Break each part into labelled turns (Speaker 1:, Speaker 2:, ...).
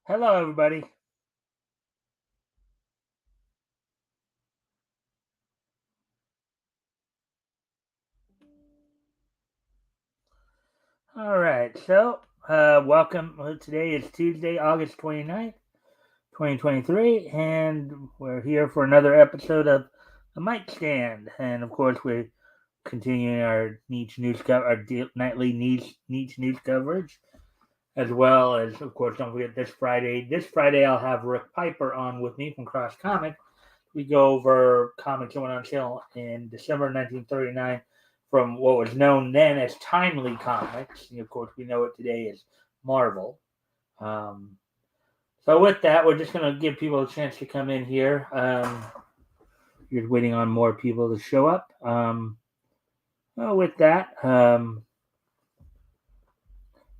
Speaker 1: Hello, everybody. All right, so welcome. Today is Tuesday, August 29th, 2023, and we're here for another episode of the Mikestand. And of course, we're continuing our nightly niche news coverage, as well as, of course, don't forget this Friday. This Friday, I'll have Rick Piper on with me from Cross Comics. We go over comics that went on sale in December 1939 from what was known then as Timely Comics. And of course, we know it today as Marvel. Um, so with that, we're just going to give people a chance to come in here. You're waiting on more people to show up. With that,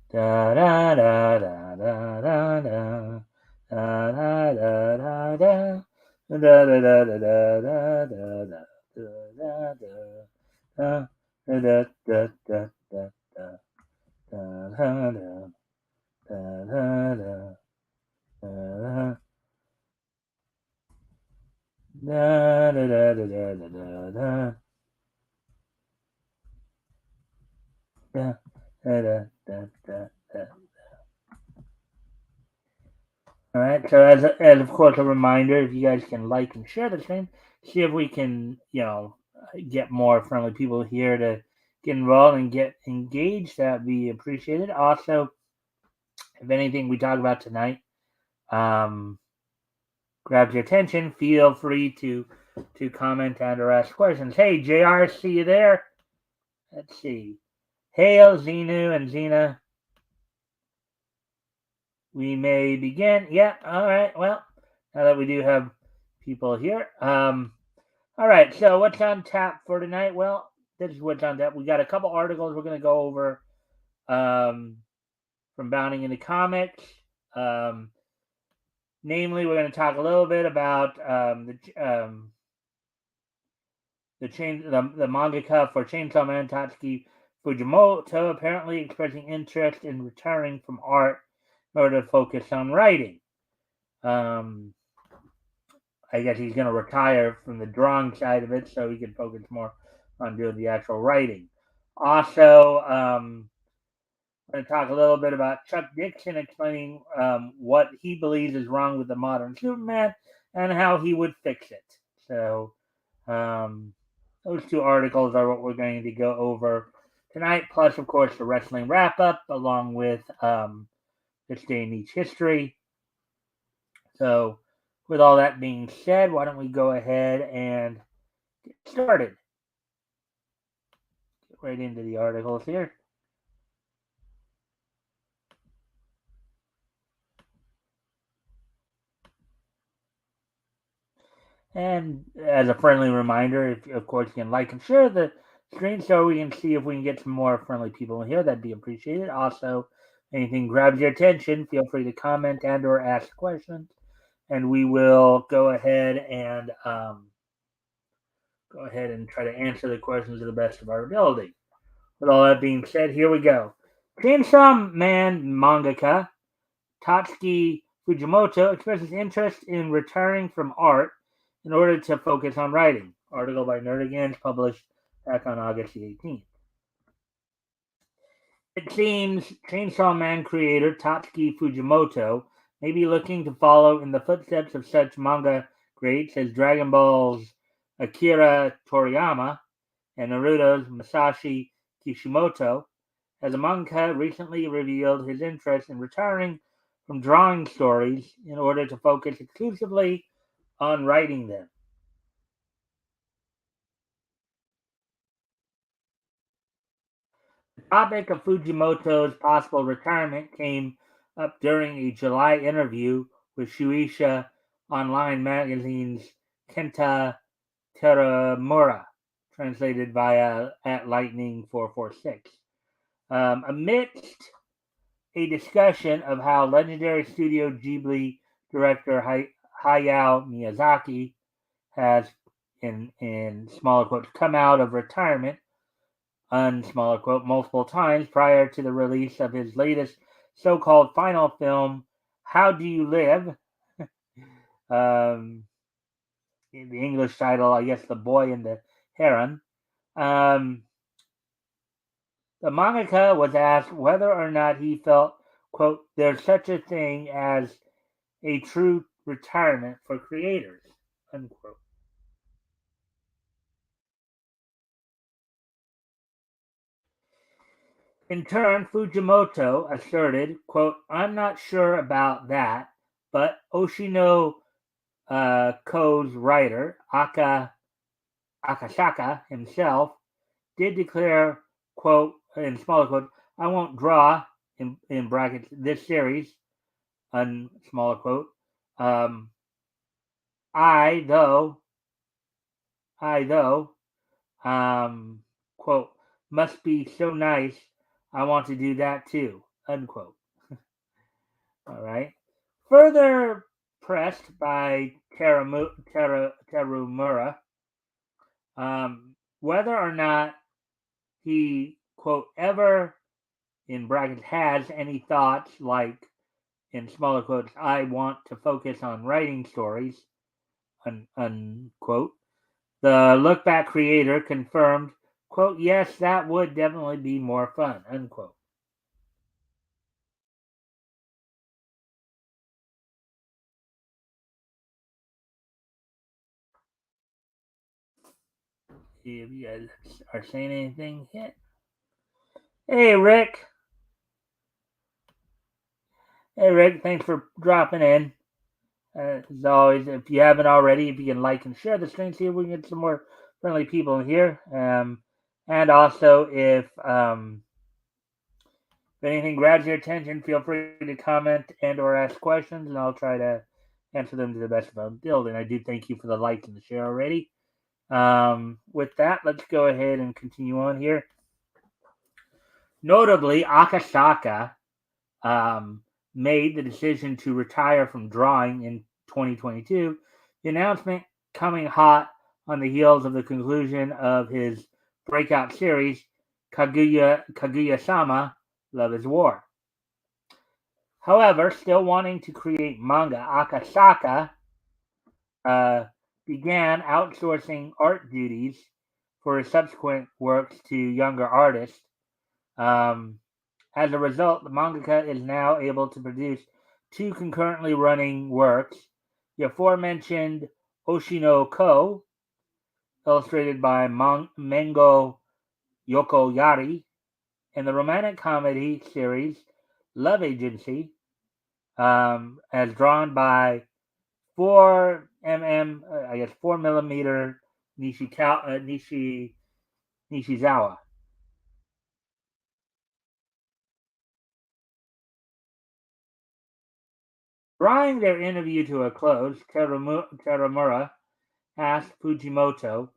Speaker 1: da da da da da da da da da da da. Da da da da da da da da da da da da da da. All right. So as of course a reminder, if you guys can like and share the stream, see if we can get more friendly people here to get involved and get engaged. That'd be appreciated. Also, if anything we talk about tonight um, grabs your attention, feel free to comment and or ask questions. Hey, JR, see you there. Let's see. Hail, Xenu and Xena. We may begin. Yeah. All right. Well, now that we do have people here. All right. So what's on tap for tonight? Well, this is what's on tap. We got a couple articles we're going to go over from Bounding into Comics. Namely, we're going to talk a little bit about the mangaka for Chainsaw Man, Tatsuki Fujimoto, apparently expressing interest in retiring from art in order to focus on writing. I guess he's going to retire from the drawing side of it so he can focus more on doing the actual writing. Also, I'm going to talk a little bit about Chuck Dixon explaining what he believes is wrong with the modern Superman and how he would fix it. So, those two articles are what we're going to go over tonight, plus, of course, the wrestling wrap up, along with this day in each history. So, with all that being said, why don't we go ahead and get started? Get right into the articles here. And as a friendly reminder, if of course you can like and share the stream so we can see if we can get some more friendly people in here, that'd be appreciated. Also, anything grabs your attention, feel free to comment and or ask questions, and we will go ahead and try to answer the questions to the best of our ability. With all that being said, here we go. Chainsaw Man mangaka Tatsuki Fujimoto expresses interest in retiring from art in order to focus on writing. Article by Nerdigans published back on August the 18th. It seems Chainsaw Man creator Tatsuki Fujimoto may be looking to follow in the footsteps of such manga greats as Dragon Ball's Akira Toriyama and Naruto's Masashi Kishimoto, as a manga recently revealed his interest in retiring from drawing stories in order to focus exclusively on writing them. The topic of Fujimoto's possible retirement came up during a July interview with Shueisha Online Magazine's Kenta Teramura, translated via at Lightning 446. Amidst a discussion of how legendary Studio Ghibli director Hayao Miyazaki has, in smaller quotes, come out of retirement, unsmaller quote, multiple times prior to the release of his latest so-called final film, How Do You Live? um, in the English title, I guess, The Boy and the Heron. Um, the mangaka was asked whether or not he felt, quote, there's such a thing as a true retirement for creators, unquote. In turn, Fujimoto asserted, quote, I'm not sure about that, but Oshino Ko's writer, Akasaka himself, did declare, quote, in smaller quote, I won't draw, in brackets, this series, smaller quote. Um, I, though, I, though, um, quote, must be so nice, I want to do that too, unquote. All right. Further pressed by Terumura, whether or not he, quote, ever, in brackets, has any thoughts like, in smaller quotes, I want to focus on writing stories, unquote. The look back creator confirmed, quote, yes, that would definitely be more fun, unquote. See if you guys are saying anything yet. Hey, Rick. Hey, Rick, thanks for dropping in. As always, if you haven't already, if you can like and share the stream, see if we can get some more friendly people in here. And also, if anything grabs your attention, feel free to comment and or ask questions, and I'll try to answer them to the best of my ability. And I do thank you for the like and the share already. With that, let's go ahead and continue on here. Notably, Akasaka made the decision to retire from drawing in 2022, the announcement coming hot on the heels of the conclusion of his breakout series, Kaguya-sama, Love is War. However, still wanting to create manga, Akasaka began outsourcing art duties for his subsequent works to younger artists. Um, as a result, the mangaka is now able to produce two concurrently running works. The aforementioned Oshino Ko, illustrated by Mengo Yokoyari, and the romantic comedy series Love Agency, as drawn by 4 millimeter Nishizawa. Drawing their interview to a close, Terumura asked Fujimoto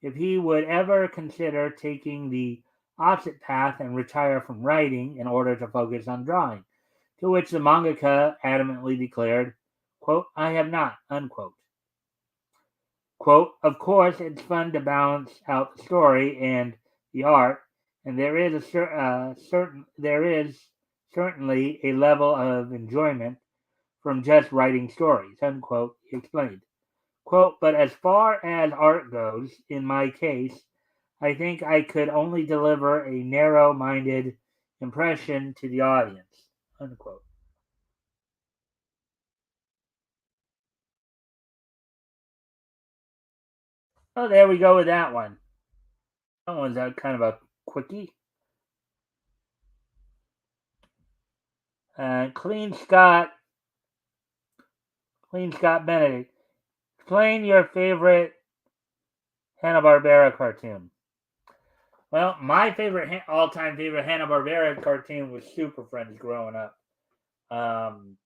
Speaker 1: if he would ever consider taking the opposite path and retire from writing in order to focus on drawing, to which the mangaka adamantly declared, quote, I have not, unquote. Quote, of course, it's fun to balance out the story and the art, and there is certainly a level of enjoyment from just writing stories, unquote, he explained. Quote, but as far as art goes, in my case, I think I could only deliver a narrow minded impression to the audience, unquote. Oh, there we go with that one. That one's kind of a quickie. Clean Scott Benedict. Explain your favorite Hanna-Barbera cartoon. Well, my all-time favorite Hanna-Barbera cartoon was Super Friends growing up. Um,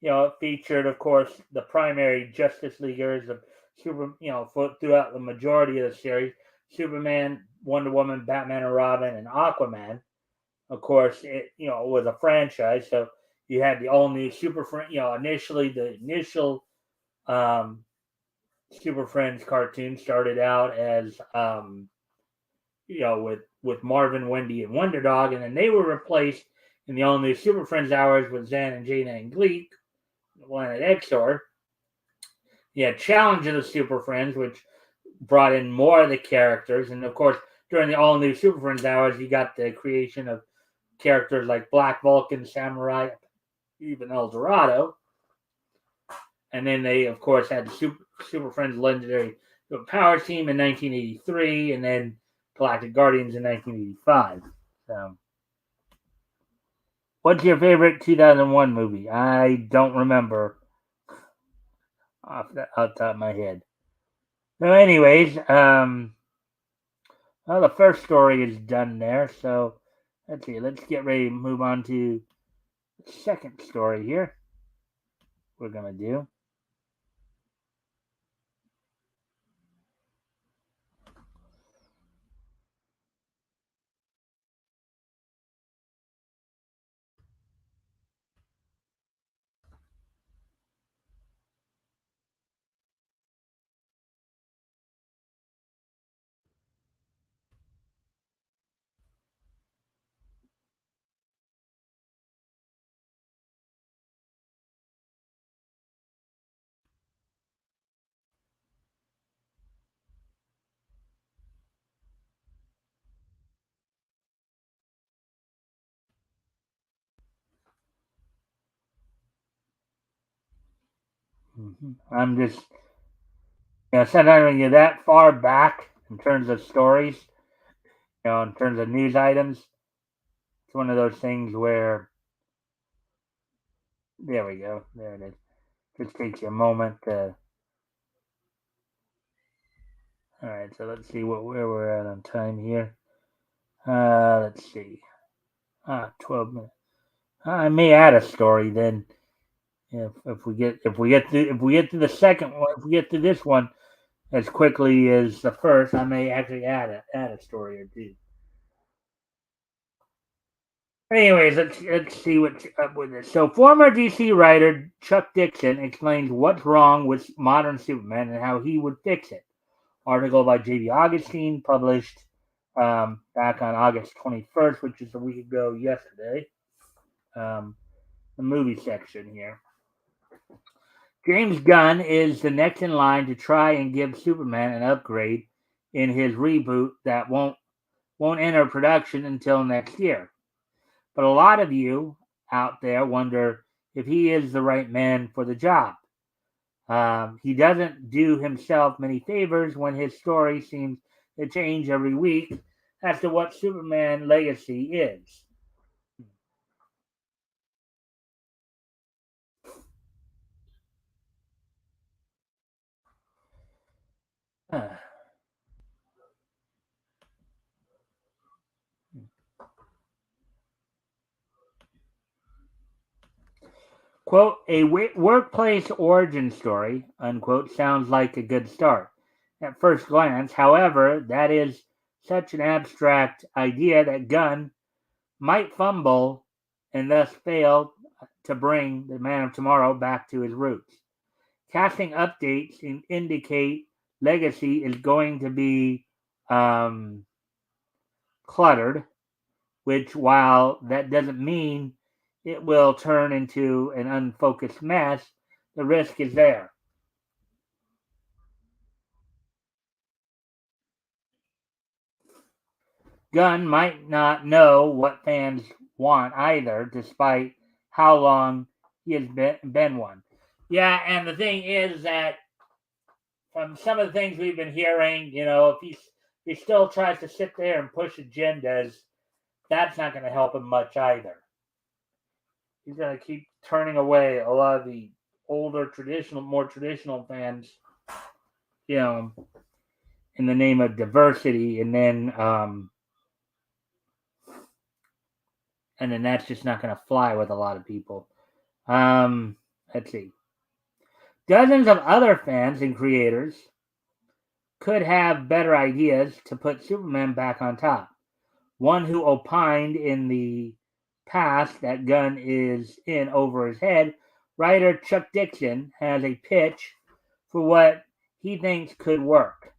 Speaker 1: it featured, of course, the primary Justice Leaguers of throughout the majority of the series: Superman, Wonder Woman, Batman and Robin, and Aquaman. Of course, it was a franchise, so you had the all new Super Friends. Initially the initial um, Super Friends cartoon started out as with Marvin, Wendy, and Wonder Dog, and then they were replaced in the all-new Super Friends hours with Zan and Jaina and Gleek, one at Exor. You had Challenge of the Super Friends, which brought in more of the characters. And of course, during the all-new Super Friends hours, you got the creation of characters like Black Vulcan, Samurai, even El Dorado. And then they, of course, had the Super Friends Legendary Power Team in 1983, and then Galactic Guardians in 1985. So, what's your favorite 2001 movie? I don't remember off the top of my head. So, anyways, well, the first story is done there. So, let's see. Let's get ready to move on to the second story here. We're gonna do. I'm just, sometimes when you're that far back in terms of stories, in terms of news items, it's one of those things where, there we go, there it is. Just takes you a moment to. All right, so let's see where we're at on time here. Let's see. 12 minutes. I may add a story then. If we get to the second one, if we get to this one as quickly as the first, I may actually add a story or two. Anyways, let's see what's up with this. So, former DC writer Chuck Dixon explains what's wrong with modern Superman and how he would fix it. Article by J.B. Augustine, published back on August 21st, which is a week ago yesterday. The movie section here. James Gunn is the next in line to try and give Superman an upgrade in his reboot that won't enter production until next year. But a lot of you out there wonder if he is the right man for the job. He doesn't do himself many favors when his story seems to change every week as to what Superman legacy is. Quote, a workplace origin story, unquote, sounds like a good start. At first glance, however, that is such an abstract idea that Gunn might fumble and thus fail to bring the Man of Tomorrow back to his roots. Casting updates indicate Legacy is going to be cluttered, which, while that doesn't mean it will turn into an unfocused mess, the risk is there. Gunn might not know what fans want either, despite how long he has been one. Yeah, and the thing is that from some of the things we've been hearing, if he still tries to sit there and push agendas, that's not going to help him much either. He's going to keep turning away a lot of the older, more traditional fans, you know, in the name of diversity, and then that's just not going to fly with a lot of people. Let's see. Dozens of other fans and creators could have better ideas to put Superman back on top. One who opined in the past that Gunn is in over his head, writer Chuck Dixon has a pitch for what he thinks could work.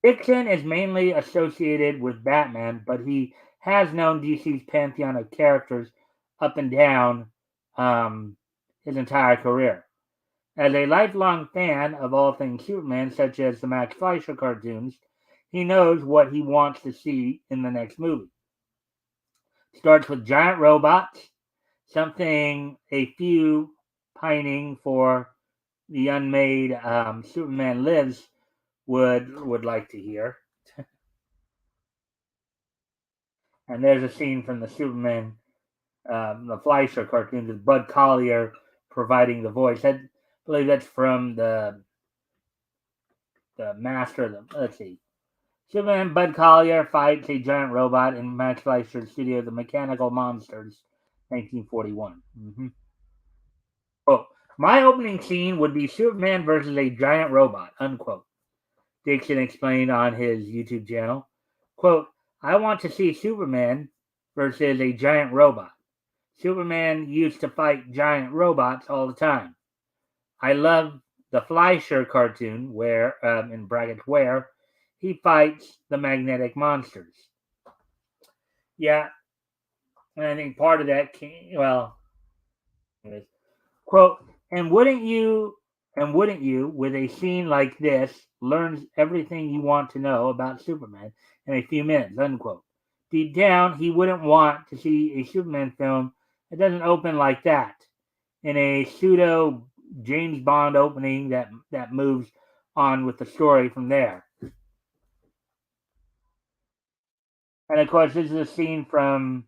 Speaker 1: Dixon is mainly associated with Batman, but he has known DC's pantheon of characters up and down um, his entire career. As a lifelong fan of all things Superman, such as the Max Fleischer cartoons, he knows what he wants to see in the next movie. Starts with giant robots, something a few pining for the unmade Superman Lives would like to hear. And there's a scene from the Superman, the Fleischer cartoons with Bud Collyer providing the voice. I believe that's from the master. Let's see. Superman Bud Collyer fights a giant robot in Max Fleischer's studio, The Mechanical Monsters, 1941. Quote, my opening scene would be Superman versus a giant robot, unquote. Dixon explained on his YouTube channel. Quote, I want to see Superman versus a giant robot. Superman used to fight giant robots all the time. I love the Fleischer cartoon where, in brackets, where he fights the magnetic monsters. Yeah, and I think part of that came, well, anyways, quote, and wouldn't you, with a scene like this, learn everything you want to know about Superman in a few minutes, unquote. Deep down, he wouldn't want to see a Superman film that doesn't open like that, in a pseudo James Bond opening that moves on with the story from there. And of course, this is a scene from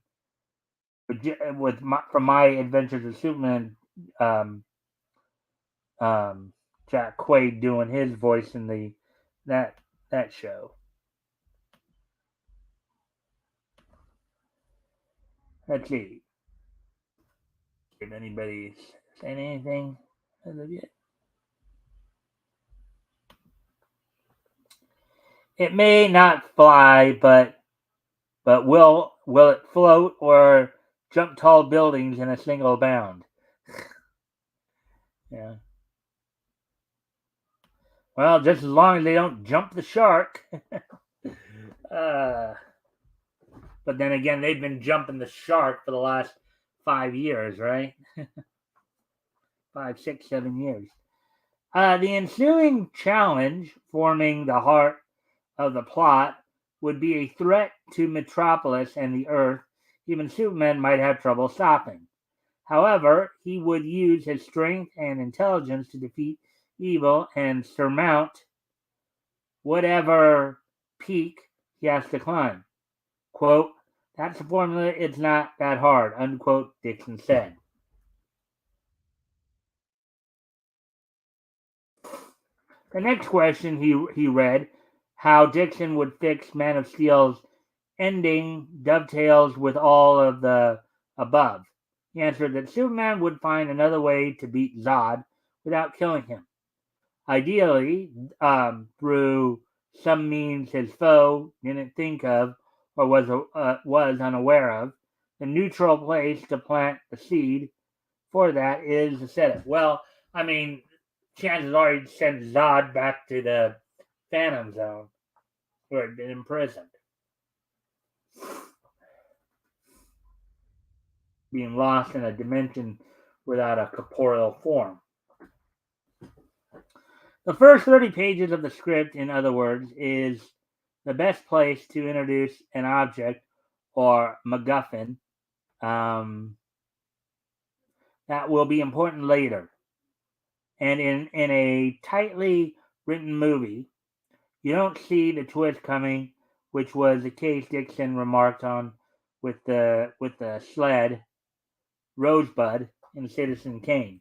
Speaker 1: my Adventures of Superman, um, Jack Quaid doing his voice in that that show. Let's see if anybody's saying anything as of yet. It may not fly, but will it float or jump tall buildings in a single bound? Yeah. Well, just as long as they don't jump the shark. uh, but then again, they've been jumping the shark for the last 5 years, right? 5, 6, 7 years. The ensuing challenge, forming the heart of the plot, would be a threat to Metropolis and the Earth. Even Superman might have trouble stopping. However, he would use his strength and intelligence to defeat evil and surmount whatever peak he has to climb. Quote, that's the formula, it's not that hard, unquote, Dixon said. The next question he read, how Dixon would fix Man of Steel's ending dovetails with all of the above. He answered that Superman would find another way to beat Zod without killing him. Ideally, through some means his foe didn't think of or was unaware of. The neutral place to plant the seed for that is the setup. Well, I mean, chances are he'd send Zod back to the Phantom Zone where he'd been imprisoned, being lost in a dimension without a corporeal form. The first 30 pages of the script, in other words, is the best place to introduce an object or MacGuffin um, that will be important later. And in a tightly written movie, you don't see the twist coming, which was the case Dixon remarked on with the sled Rosebud in Citizen Kane.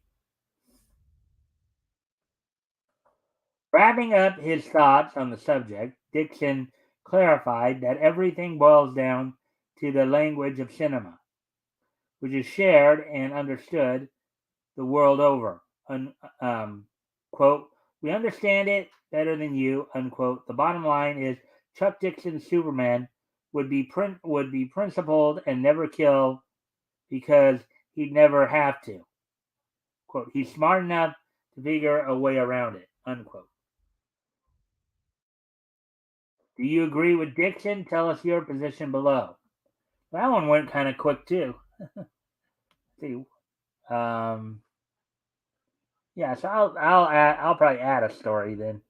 Speaker 1: Wrapping up his thoughts on the subject, Dixon clarified that everything boils down to the language of cinema, which is shared and understood the world over. Quote, we understand it better than you, unquote. The bottom line is Chuck Dixon's Superman would be principled and never kill because he'd never have to. Quote, he's smart enough to figure a way around it, unquote. Do you agree with Dixon? Tell us your position below. That one went kind of quick too. See, um, yeah. So I'll probably add a story then.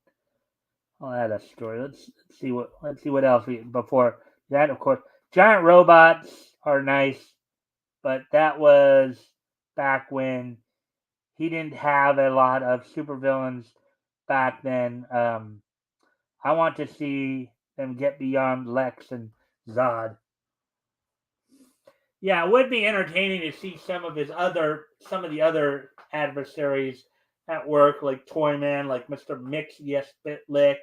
Speaker 1: I'll add a story. Let's see what else we before that. Of course, giant robots are nice, but that was back when he didn't have a lot of supervillains back then. I want to see them get beyond Lex and Zod. Yeah, it would be entertaining to see some of the other adversaries at work, like Toyman, like Mr. Mix, Yes Bitlick,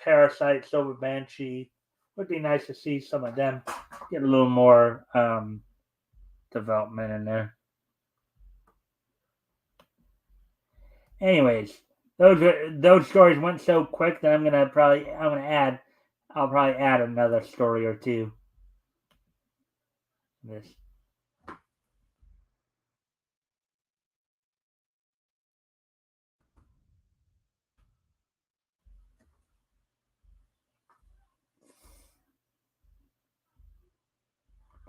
Speaker 1: Parasite, Silver Banshee. Would be nice to see some of them get a little more development in there. Anyways, those stories went so quick that I'll probably add another story or two. This.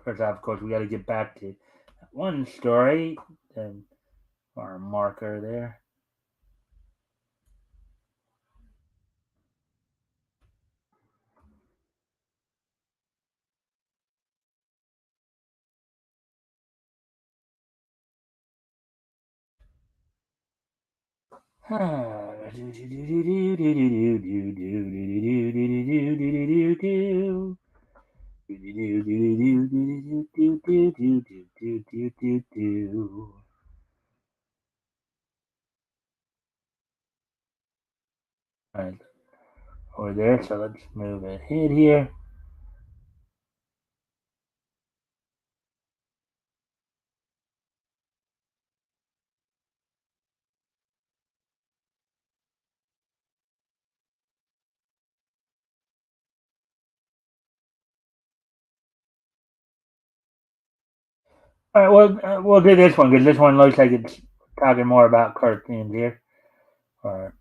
Speaker 1: First off, of course, we got to get back to one story. Our marker there. Alright, over there, so let's move ahead here. All right, well, we'll do this one because this one looks like it's talking more about cartoons here. Or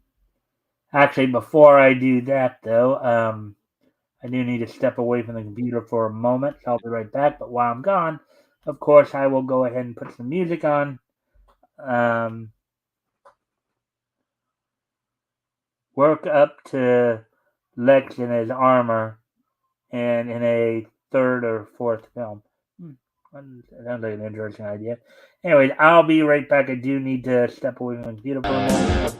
Speaker 1: actually, before I do that, though, I do need to step away from the computer for a moment. So I'll be right back. But while I'm gone, of course, I will go ahead and put some music on. Work up to Lex in his armor and in a third or fourth film. Sounds like an interesting idea. Anyways, I'll be right back. I do need to step away from the computer for a moment.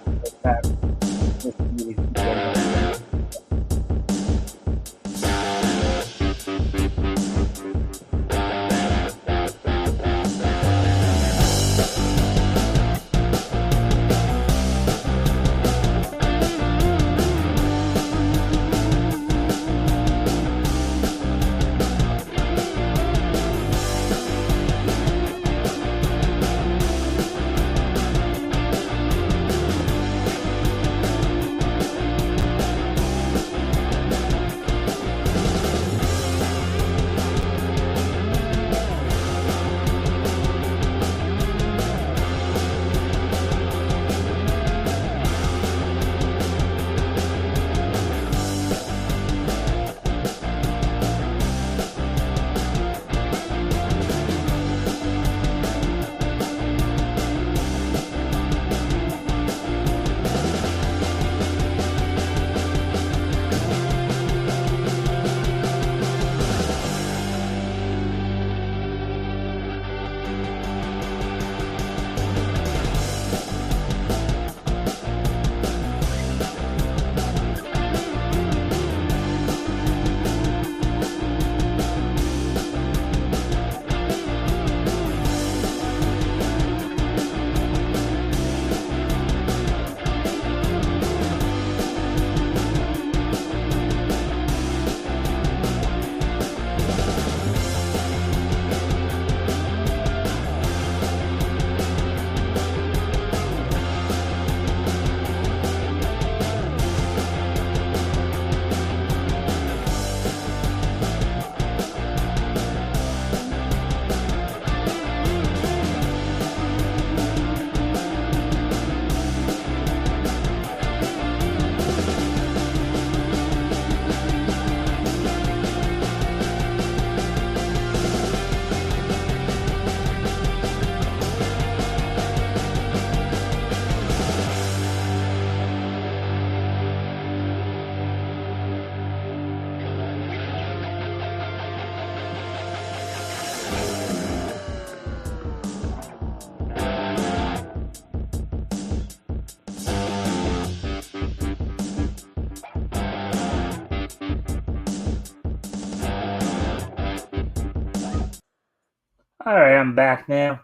Speaker 1: All right, I'm back now.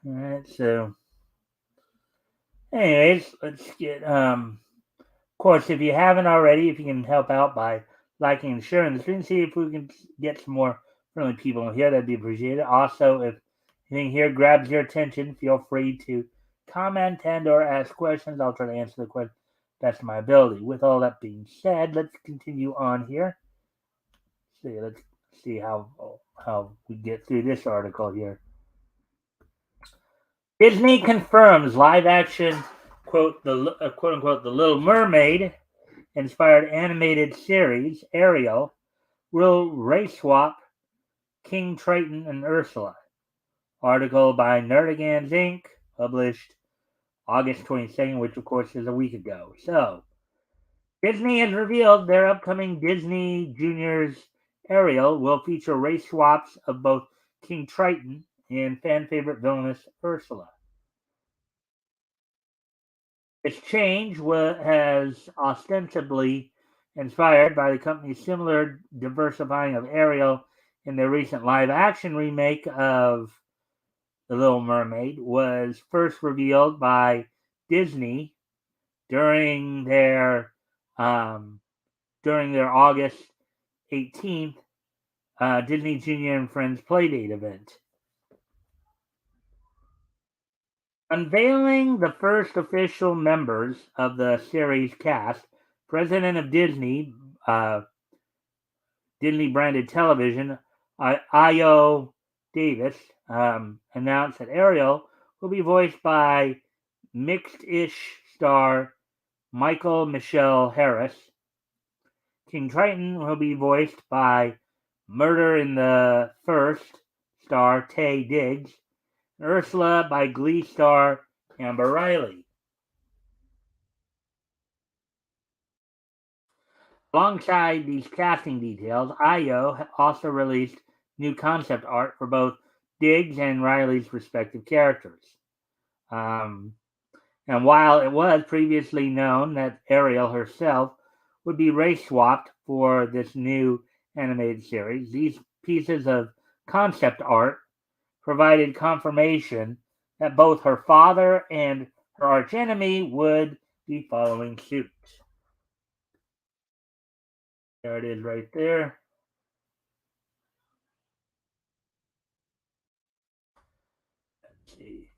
Speaker 1: All right, so anyways, let's get of course, if you haven't already, if you can help out by liking and sharing the stream, see if we can get some more friendly people in here, that'd be appreciated. Also, if anything here grabs your attention, feel free to comment and or ask questions. I'll try to answer the question best of my ability. With all that being said, let's continue on here. Let's see how we get through this article here. Disney confirms live action quote unquote the Little Mermaid inspired animated series Ariel will race swap King Triton and Ursula. Article by Nerdigans Inc. published August 22nd, which of course is a week ago. So Disney has revealed their upcoming Disney Juniors Ariel will feature race swaps of both King Triton and fan favorite villainess Ursula. Its change has ostensibly inspired by the company's similar diversifying of Ariel in their recent live-action remake of The Little Mermaid, was first revealed by Disney during their August 18th Disney Junior and Friends Playdate event. Unveiling the first official members of the series cast, president of Disney branded television, Io Davis, announced that Ariel will be voiced by mixed-ish star Michael Michelle Harris. King Triton will be voiced by Murder in the First star Taye Diggs. Ursula by Glee star Amber Riley. Alongside these casting details, IO also released new concept art for both Diggs and Riley's respective characters. And while it was previously known that Ariel herself would be race swapped for this new animated series, these pieces of concept art provided confirmation that both her father and her archenemy would be following suit. There it is right there. Let's see.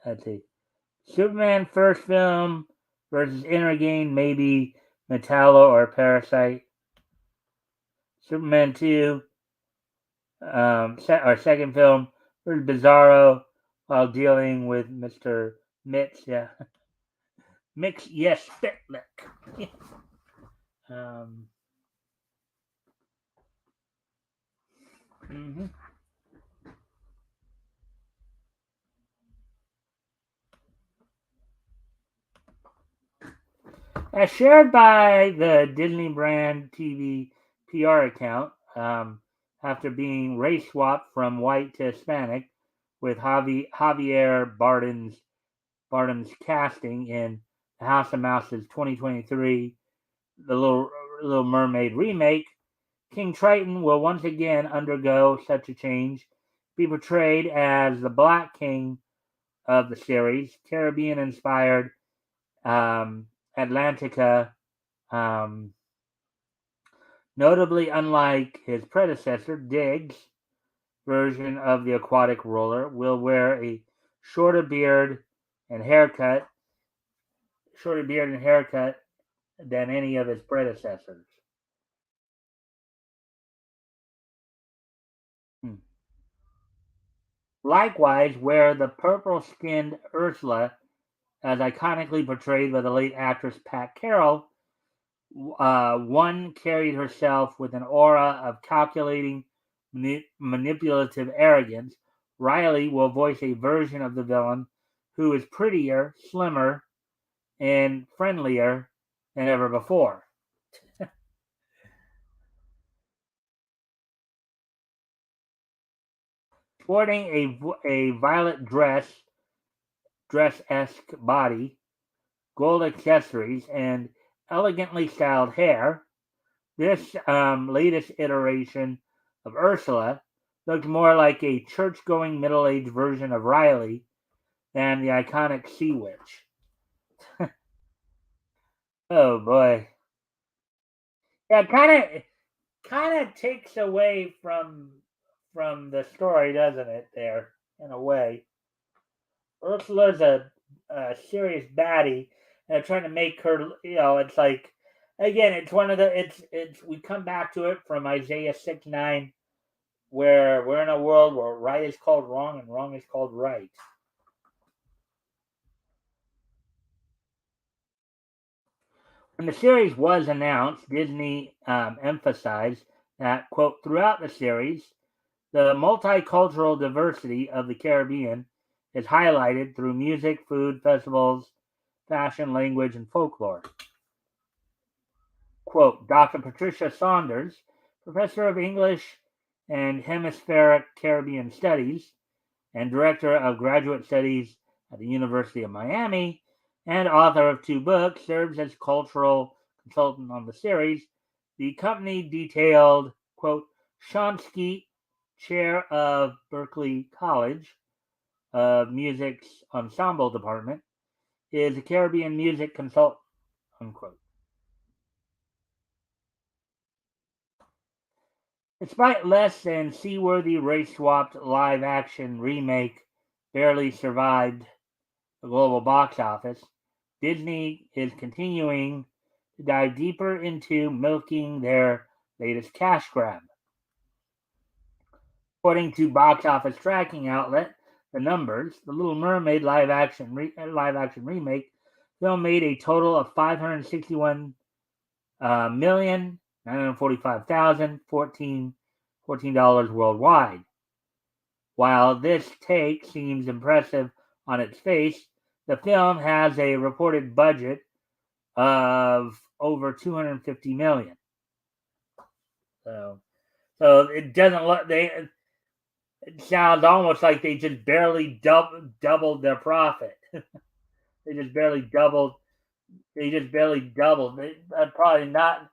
Speaker 1: Let's see. Superman first film versus Intergain, maybe Metallo or Parasite. Superman 2, our second film versus Bizarro while dealing with Mr. Mitz. Yeah. Mix, yes, Spitlick. Mm-hmm. As shared by the Disney Brand TV PR account, after being race swapped from white to Hispanic, with Javier Bardem's casting in the House of Mouse's 2023 The Little Mermaid remake, King Triton will once again undergo such a change, be portrayed as the Black King of the series, Caribbean-inspired Atlantica. Notably, unlike his predecessor, Diggs' version of the aquatic roller will wear a shorter beard and haircut than any of his predecessors. Hmm. Likewise, where the purple-skinned Ursula, as iconically portrayed by the late actress Pat Carroll, one carried herself with an aura of calculating, manipulative arrogance. Riley will voice a version of the villain who is prettier, slimmer, and friendlier than ever before. Sporting a violet dress dress-esque body, gold accessories, and elegantly styled hair, this latest iteration of Ursula looked more like a church-going middle-aged version of Riley than the iconic Sea Witch. Oh boy, yeah, kind of takes away from the story, doesn't it? There, in a way, Ursula's a serious baddie, and they're trying to make her. It's like again, it's one of the it's we come back to it from Isaiah 6:9, where we're in a world where right is called wrong and wrong is called right. When the series was announced, Disney emphasized that, quote, throughout the series, the multicultural diversity of the Caribbean is highlighted through music, food, festivals, fashion, language, and folklore. Quote, Dr. Patricia Saunders, professor of English and Hemispheric Caribbean Studies and director of graduate studies at the University of Miami and author of 2 books, serves as cultural consultant on the series. The company detailed, quote, Sean Skeet, chair of Berklee College of Music's ensemble department, is a Caribbean music consultant, unquote. Despite less than seaworthy race-swapped live-action remake barely survived the global box office, Disney is continuing to dive deeper into milking their latest cash grab. According to box office tracking outlet The Numbers, the Little Mermaid live action remake film made a total of $561,945,014 worldwide. While this take seems impressive on its face, the film has a reported budget of over 250 million. So it doesn't look it sounds almost like they just barely doubled their profit. they just barely doubled. They just barely doubled. Probably not.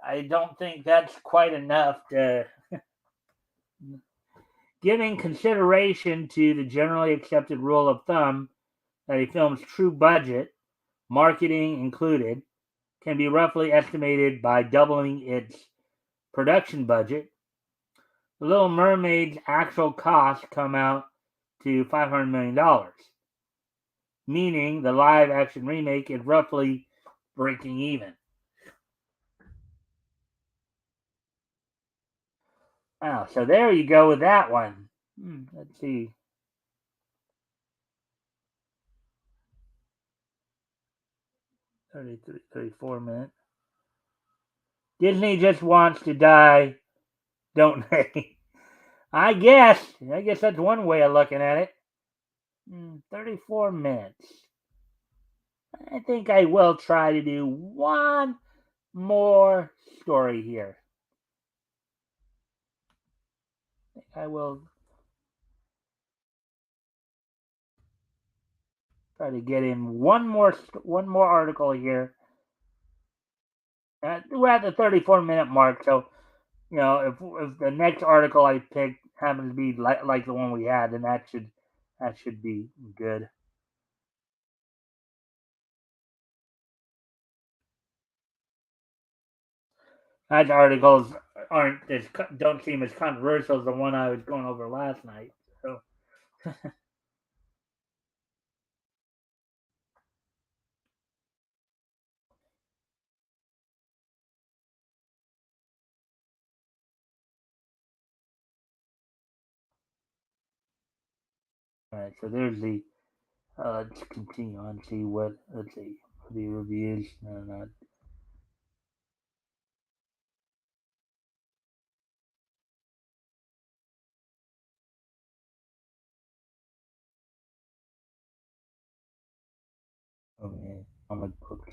Speaker 1: I don't think that's quite enough to giving consideration to the generally accepted rule of thumb that a film's true budget, marketing included, can be roughly estimated by doubling its production budget. The Little Mermaid's actual costs come out to $500 million, meaning the live action remake is roughly breaking even. Wow, so there you go with that one. Let's see. 33, 34 minutes. Disney just wants to die, don't they? I guess. I guess that's one way of looking at it. 34 minutes. I think I will try to do one more story here. I will try to get in one more article here. We're at the 34-minute mark, so if the next article I pick happens to be like the one we had, then that should be good. Those articles don't seem as controversial as the one I was going over last night. So. All right, so there's the. Let's continue on. See what. Let's see the reviews. No, not. Okay, comic books.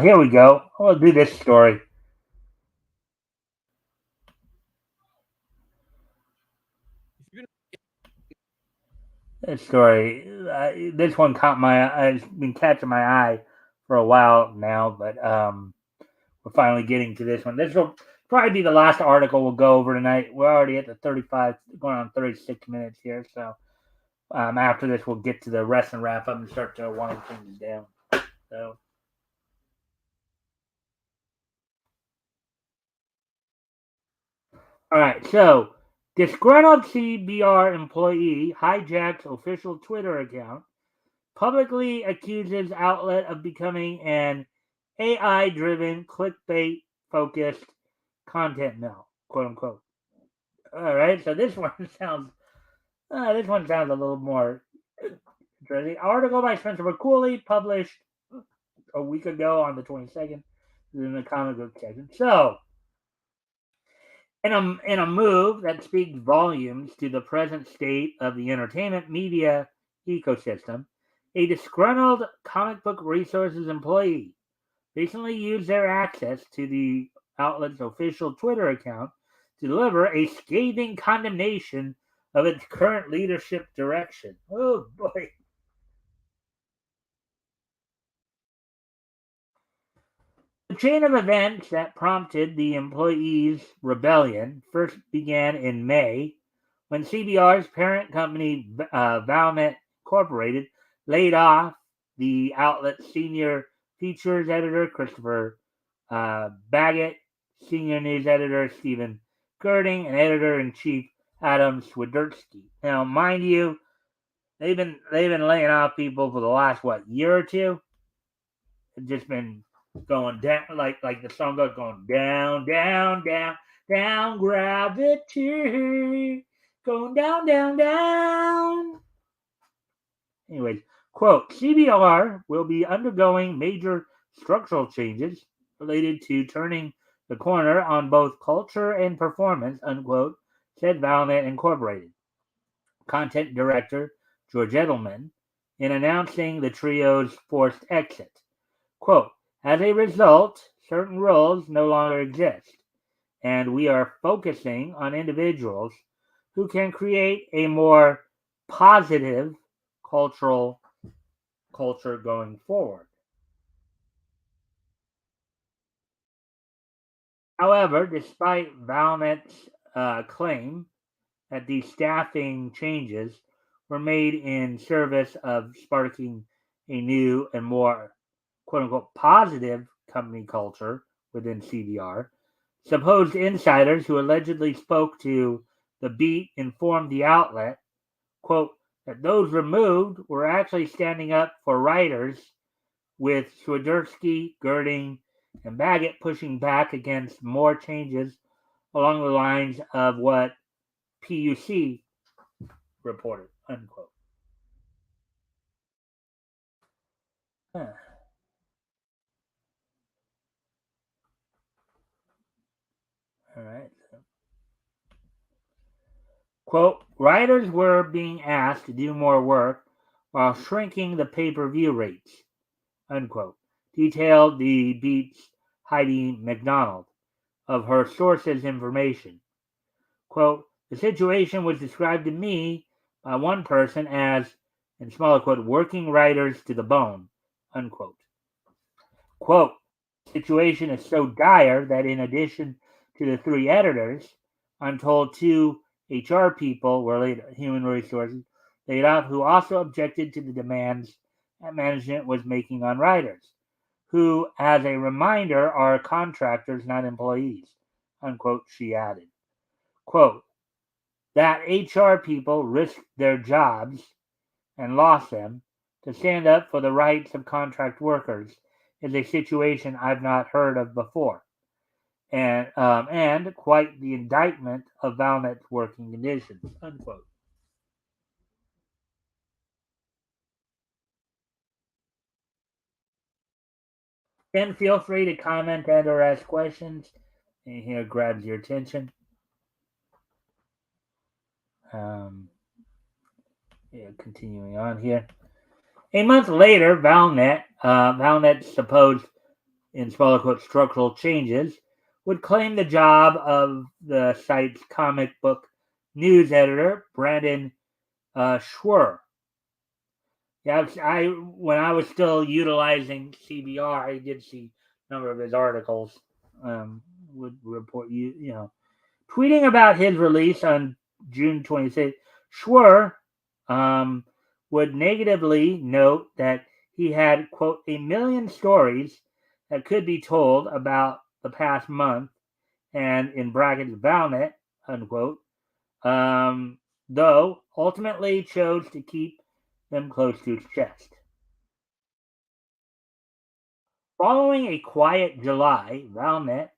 Speaker 1: Here we go. I'll do this story. story. This one caught my. It's been catching my eye for a while now, but we're finally getting to this one. This will probably be the last article we'll go over tonight. We're already at the 35, going on 36 minutes here. So after this, we'll get to the rest and wrap up and start to wind things down. So, all right. So, disgruntled CBR employee hijacks official Twitter account, publicly accuses outlet of becoming an AI-driven, clickbait-focused content mill, quote unquote. All right. So this one sounds a little more interesting. Article by Spencer McCooley, published a week ago on the 22nd in the comic book section. So, in a move that speaks volumes to the present state of the entertainment media ecosystem, a disgruntled comic book resources employee recently used their access to the outlet's official Twitter account to deliver a scathing condemnation of its current leadership direction. Oh boy. The chain of events that prompted the employees' rebellion first began in May when CBR's parent company, Valmet Incorporated, laid off the outlet's senior features editor, Christopher Baggett, senior news editor, Stephen Girding, and editor in chief, Adam Swiderski. Now, mind you, they've been laying off people for the last year or two. It's just been going down, like the song goes, going down, down, down, down, gravity, going down, down, down. Anyways, quote, CBR will be undergoing major structural changes related to turning the corner on both culture and performance, unquote, said Valmet Incorporated content director George Edelman in announcing the trio's forced exit. Quote, as a result, certain roles no longer exist, and we are focusing on individuals who can create a more positive culture going forward. However, despite Valmet's claim that these staffing changes were made in service of sparking a new and more quote unquote positive company culture within CBR, supposed insiders who allegedly spoke to the Beat informed the outlet, quote, that those removed were actually standing up for writers, with Swiderski, Girding, and Baggett pushing back against more changes along the lines of what PUC reported, unquote. Huh. All right. Quote, writers were being asked to do more work while shrinking the pay-per-view rates, unquote, detailed the Beat's Heidi McDonald of her sources' information. Quote, the situation was described to me by one person as, in smaller quote, working writers to the bone, unquote. Quote, the situation is so dire that in addition to the three editors, I'm told two HR people were human resources laid off who also objected to the demands that management was making on writers, who, as a reminder, are contractors, not employees, unquote, she added. Quote, that HR people risked their jobs and lost them to stand up for the rights of contract workers is a situation I've not heard of before, and quite the indictment of Valmet's working conditions, unquote. Then feel free to comment and or ask questions. And here grabs your attention. Um, yeah, continuing on here. A month later, Valnet's supposed, in smaller quote, structural changes would claim the job of the site's comic book news editor, Brandon Schwer, Yeah, when I was still utilizing CBR, I did see a number of his articles. Would report tweeting about his release on June 26th. Schwer um, would negatively note that he had quote a million stories that could be told about the past month, and in brackets Valnet unquote. Though ultimately chose to keep them close to his chest. Following a quiet July, Valnet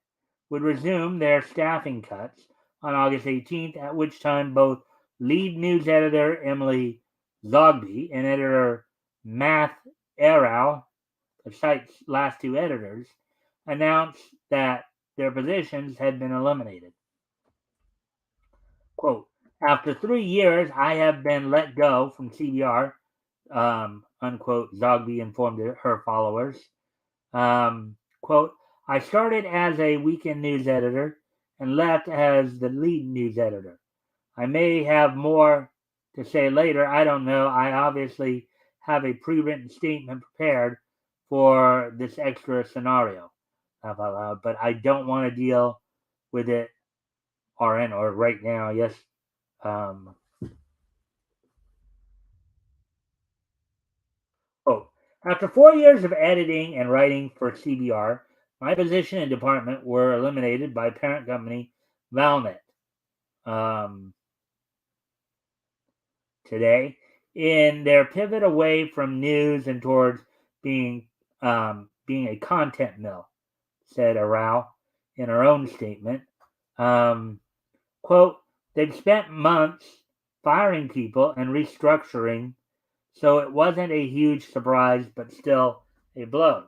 Speaker 1: would resume their staffing cuts on August 18th, at which time both lead news editor Emily Zogby and editor Matt Arrow, the site's last two editors, announced that their positions had been eliminated. Quote, after 3 years, I have been let go from CBR, unquote, Zogby informed her followers. Quote, I started as a weekend news editor and left as the lead news editor. I may have more to say later. I don't know. I obviously have a pre-written statement prepared for this extra scenario, but I don't want to deal with it RN or right now. Yes. Um, Oh, after 4 years of editing and writing for CBR, my position and department were eliminated by parent company Valnet um, today in their pivot away from news and towards being being a content mill, said Arau in her own statement. Um, quote, they've spent months firing people and restructuring, so it wasn't a huge surprise, but still a blow.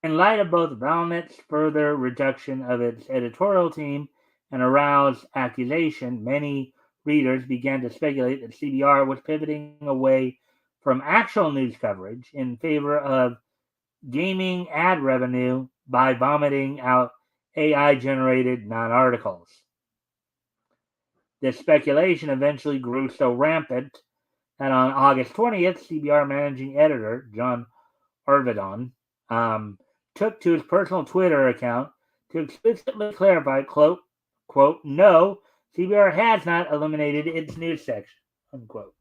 Speaker 1: In light of both Valnet's further reduction of its editorial team and Arau's accusation, many readers began to speculate that CBR was pivoting away from actual news coverage in favor of gaming ad revenue by vomiting out AI generated non articles. This speculation eventually grew so rampant that on August 20th, CBR managing editor John Arvidon took to his personal Twitter account to explicitly clarify, quote, no, CBR has not eliminated its news section, unquote.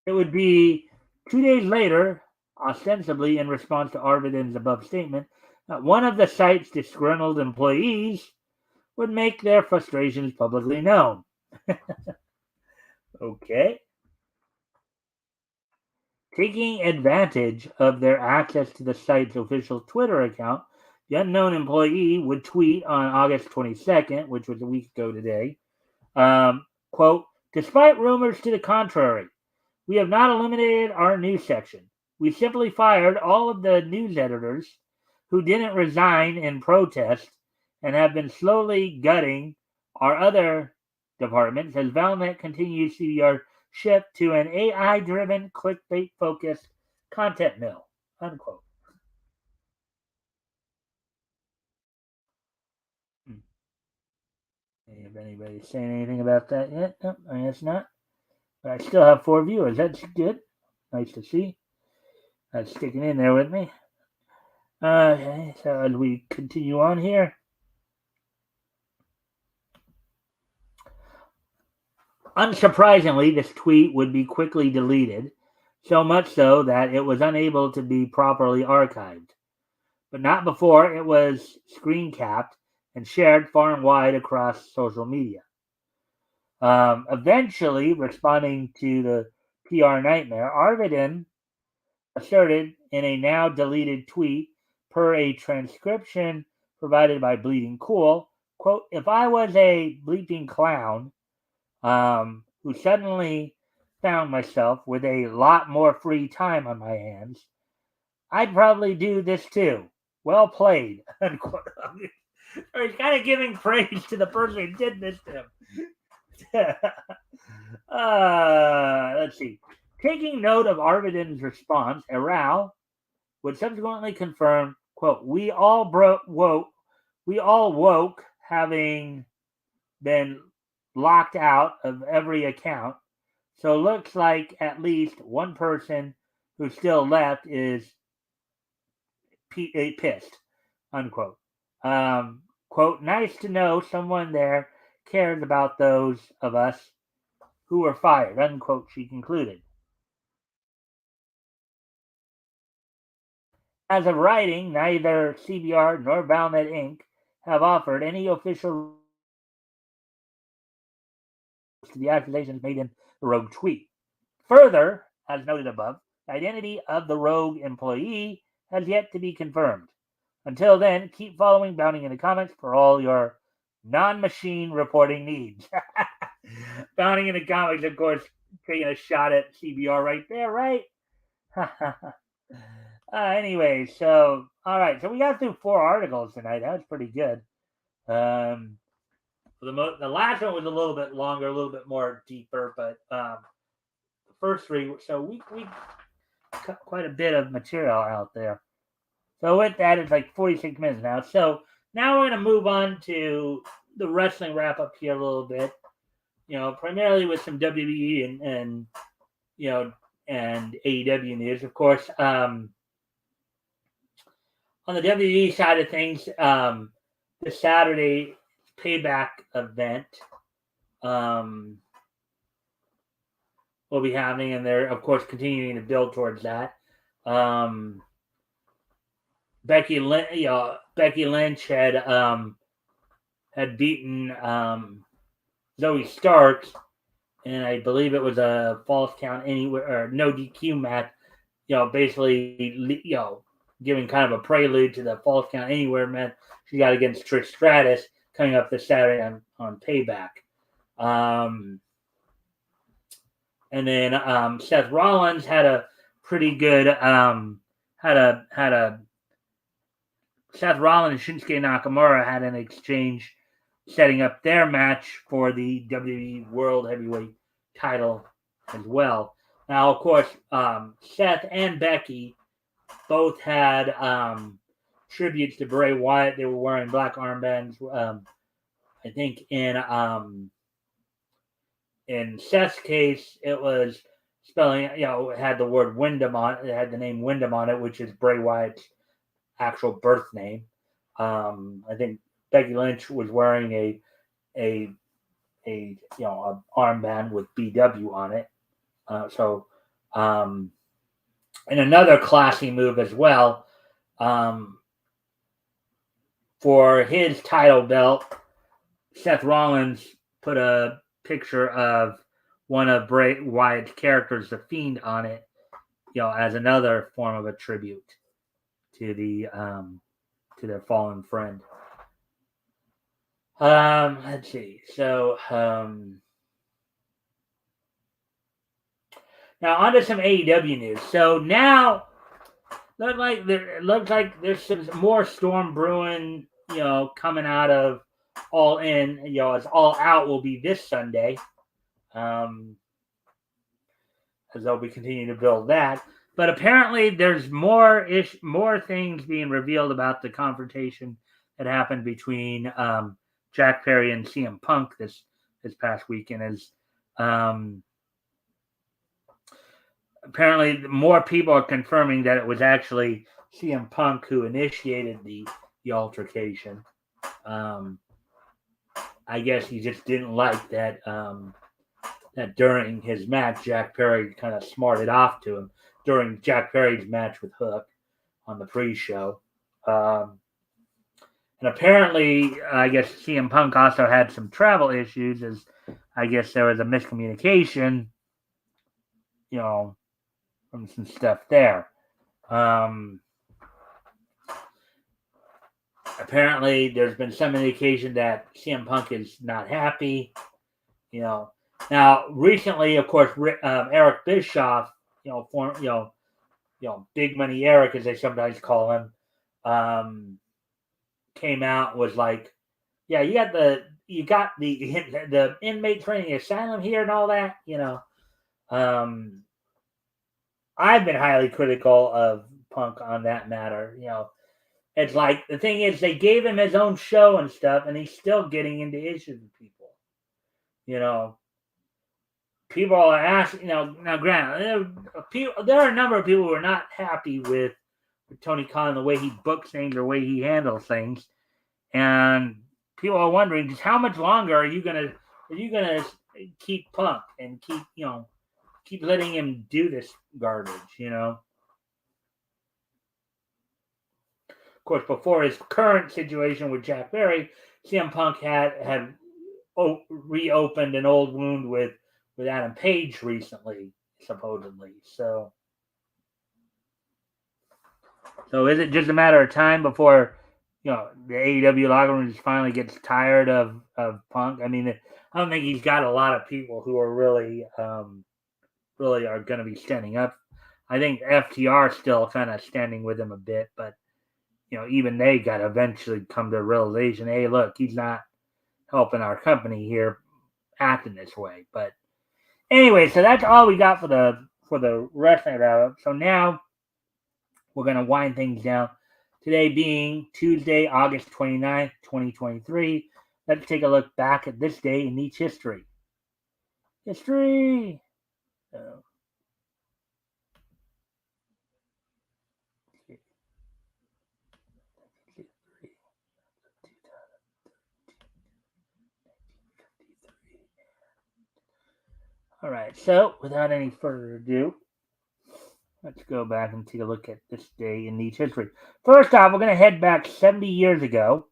Speaker 1: It would be 2 days later, ostensibly in response to Arvidon's above statement, that one of the site's disgruntled employees would make their frustrations publicly known. Okay. Taking advantage of their access to the site's official Twitter account, the unknown employee would tweet on August 22nd, which was a week ago today, quote, despite rumors to the contrary, we have not eliminated our news section. We simply fired all of the news editors who didn't resign in protest and have been slowly gutting our other departments as Valnet continues CBR shift to an AI-driven, clickbait-focused content mill, unquote. Have anybody saying anything about that yet? No, I guess not. But I still have 4 viewers. That's good. Nice to see. That's sticking in there with me. Okay, so as we continue on here, unsurprisingly, this tweet would be quickly deleted, so much so that it was unable to be properly archived, but not before it was screen capped and shared far and wide across social media. Eventually, responding to the PR nightmare, Arvidin asserted in a now deleted tweet, per a transcription provided by Bleeding Cool, quote, if I was a bleeping clown who suddenly found myself with a lot more free time on my hands, I'd probably do this too. Well played, unquote. Or he's kind of giving praise to the person who did this to him. Let's see. Taking note of Arvidin's response, Arau would subsequently confirm, quote, we all woke having been locked out of every account. So it looks like at least one person who's still left is pissed, unquote. Quote, nice to know someone there cares about those of us who were fired, unquote, she concluded. As of writing, neither CBR nor Valmet Inc. have offered any official to the accusations made in the rogue tweet. Further, as noted above, the identity of the rogue employee has yet to be confirmed. Until then, keep following Bounty in the Comments for all your non-machine reporting needs. Bounty in the Comments, of course, taking a shot at CBR right there, right? Anyway, so all right, so we got through 4 articles tonight. That was pretty good. The last one was a little bit longer, a little bit more deeper, but the first 3. So we cut quite a bit of material out there. So with that, it's like 46 minutes now. So now we're going to move on to the wrestling wrap up here a little bit. Primarily with some WWE and and AEW news, of course. On the WWE side of things, the Saturday Payback event will be happening, and they're of course continuing to build towards that. Becky Lynch had beaten Zoe Starks, and I believe it was a false count anywhere or no DQ match. Basically, giving kind of a prelude to the false count anywhere match she got against Trish Stratus coming up this Saturday on Payback. And then Seth Rollins had a pretty good Seth Rollins and Shinsuke Nakamura had an exchange setting up their match for the WWE World Heavyweight title as well. Now, of course, Seth and Becky both had tributes to Bray Wyatt. They were wearing black armbands. I think in Seth's case, it was spelling, it had the word Wyndham on it. It had the name Wyndham on it, which is Bray Wyatt's actual birth name. I think Becky Lynch was wearing a armband with BW on it. And another classy move as well, for his title belt, Seth Rollins put a picture of one of Bray Wyatt's characters, the Fiend, on it, as another form of a tribute to their fallen friend. Let's see. So now on to some AEW news. So now looks like there's some more storm brewing, coming out of All In, as All Out will be this Sunday. As they'll be continuing to build that. But apparently there's more things being revealed about the confrontation that happened between Jack Perry and CM Punk this past weekend. As apparently more people are confirming that it was actually CM Punk who initiated the altercation. I guess he just didn't like that that during his match, Jack Perry kind of smarted off to him during Jack Perry's match with Hook on the pre-show. And apparently, I guess CM Punk also had some travel issues, as I guess there was a miscommunication, from some stuff there. Apparently, there's been some indication that CM Punk is not happy, Now, recently, of course, Eric Bischoff, Big Money Eric, as they sometimes call him, came out, was like, yeah, you got the inmate training asylum here and all that, I've been highly critical of Punk on that matter, It's like, the thing is, they gave him his own show and stuff, and he's still getting into issues with people. people are asking. Now granted, there are a number of people who are not happy with Tony Khan, the way he books things, the way he handles things, and people are wondering just how much longer are you gonna keep Punk and keep letting him do this garbage, Of course, before his current situation with Jack Berry, CM Punk had reopened an old wound with Adam Page recently, supposedly. So is it just a matter of time before the AEW locker room just finally gets tired of Punk? I mean, I don't think he's got a lot of people who are really are going to be standing up. I think FTR still kind of standing with him a bit, but even they got to eventually come to a realization, hey, look, he's not helping our company here acting this way. But anyway, so that's all we got for the wrestling roundup. So now we're going to wind things down. Today being Tuesday, August 29th, 2023. Let's take a look back at this day in each history. History! All right, so without any further ado, let's go back and take a look at this day in each history. First off, we're going to head back 70 years ago.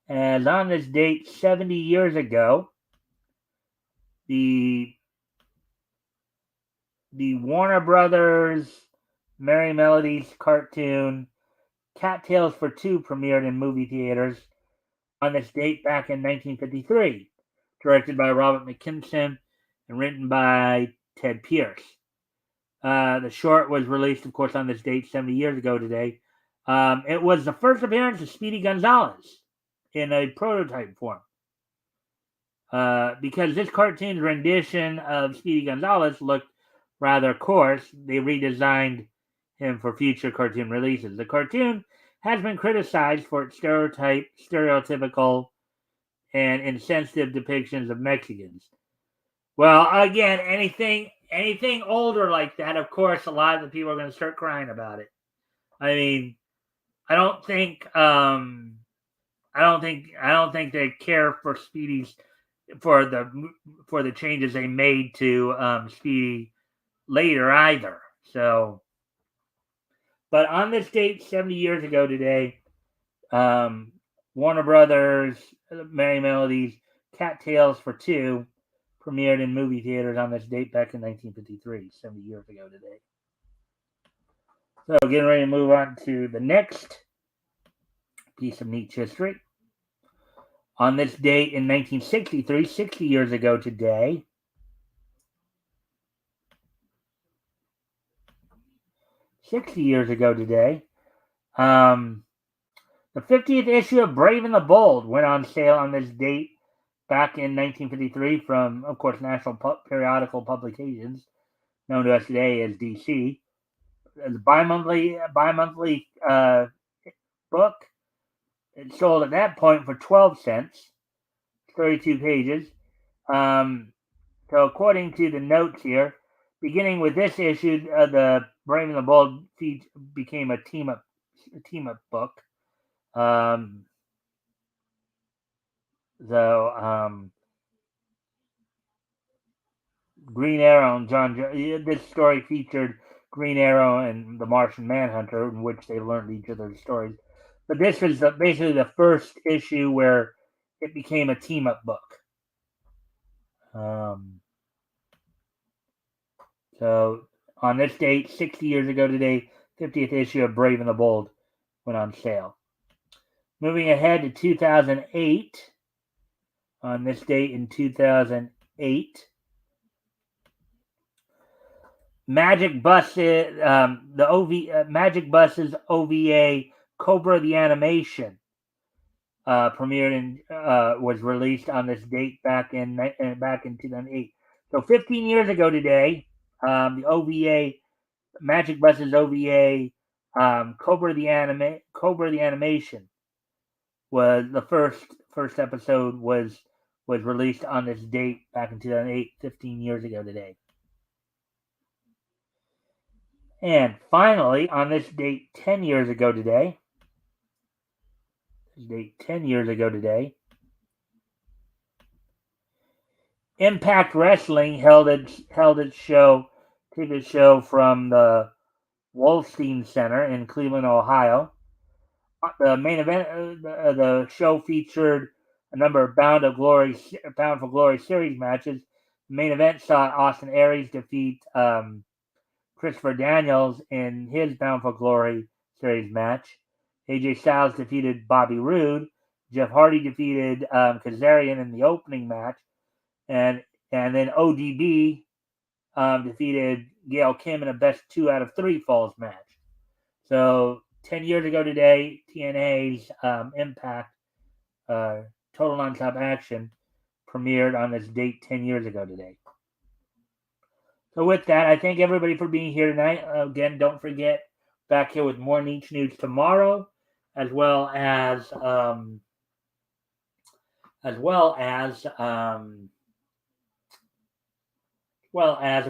Speaker 1: And on this date, 70 years ago, the Warner Brothers Merry Melodies cartoon Cattails for Two premiered in movie theaters on this date back in 1953, directed by Robert McKinson and written by Ted Pierce. The short was released, of course, on this date 70 years ago today. It was the first appearance of Speedy Gonzalez in a prototype form. Because this cartoon's rendition of Speedy Gonzalez looked rather coarse, they redesigned him for future cartoon releases. The cartoon has been criticized for its stereotypical, and insensitive depictions of Mexicans. Well, again, anything older like that, of course, a lot of the people are going to start crying about it. I mean, I don't think they care for Speedy's for the changes they made to Speedy later either. So, but on this date, 70 years ago today, Warner Brothers Merry Melodies Cattails for Two premiered in movie theaters on this date back in 1953, 70 years ago today. So, getting ready to move on to the next piece of neat history. On this date in 1963, 60 years ago today, the 50th issue of Brave and the Bold went on sale on this date back in 1953 from, of course, National Periodical Publications, known to us today as DC. It's a bi-monthly book. It sold at that point for 12 cents, 32 pages. So according to the notes here, beginning with this issue, the Brave and the Bold became a team up book. Green Arrow and this story featured Green Arrow and the Martian Manhunter, in which they learned each other's stories. But this was basically the first issue where it became a team up book. So on this date, 60 years ago today, 50th issue of Brave and the Bold went on sale. Moving ahead to 2008, on this date in 2008, Magic Bus's OVA Cobra the Animation premiered and was released on this date back in 2008. So 15 years ago today, the OVA Magic Bus's OVA Cobra the Animation was the first episode was was released on this date back in 2008, 15 years ago today. And finally, on this date 10 years ago today, Impact Wrestling held its TV show from the Wolstein Center in Cleveland, Ohio. The main event, the show featured a number of Bound for Glory series matches. The main event saw Austin Aries defeat Christopher Daniels in his Bound for Glory series match. AJ Styles defeated Bobby Roode. Jeff Hardy defeated Kazarian in the opening match, and then ODB defeated Gail Kim in a best 2 out of 3 falls match. So 10 years ago today, TNA's Impact Total Nonstop Action premiered on this date 10 years ago today. So with that, I thank everybody for being here tonight. Again, don't forget, back here with more Niche News tomorrow, as well as of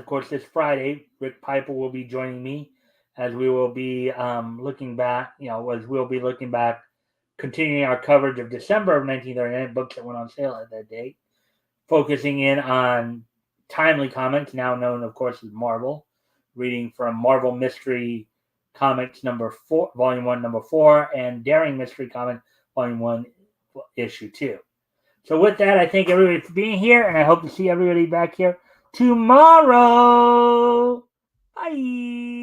Speaker 1: course this Friday, Rick Piper will be joining me as we will be looking back, continuing our coverage of December of 1939, books that went on sale at that date, focusing in on Timely Comics, now known, of course, as Marvel, reading from Marvel Mystery Comics Volume 1, Number 4, and Daring Mystery Comics, Volume 1, Issue 2. So with that, I thank everybody for being here, and I hope to see everybody back here tomorrow. Bye.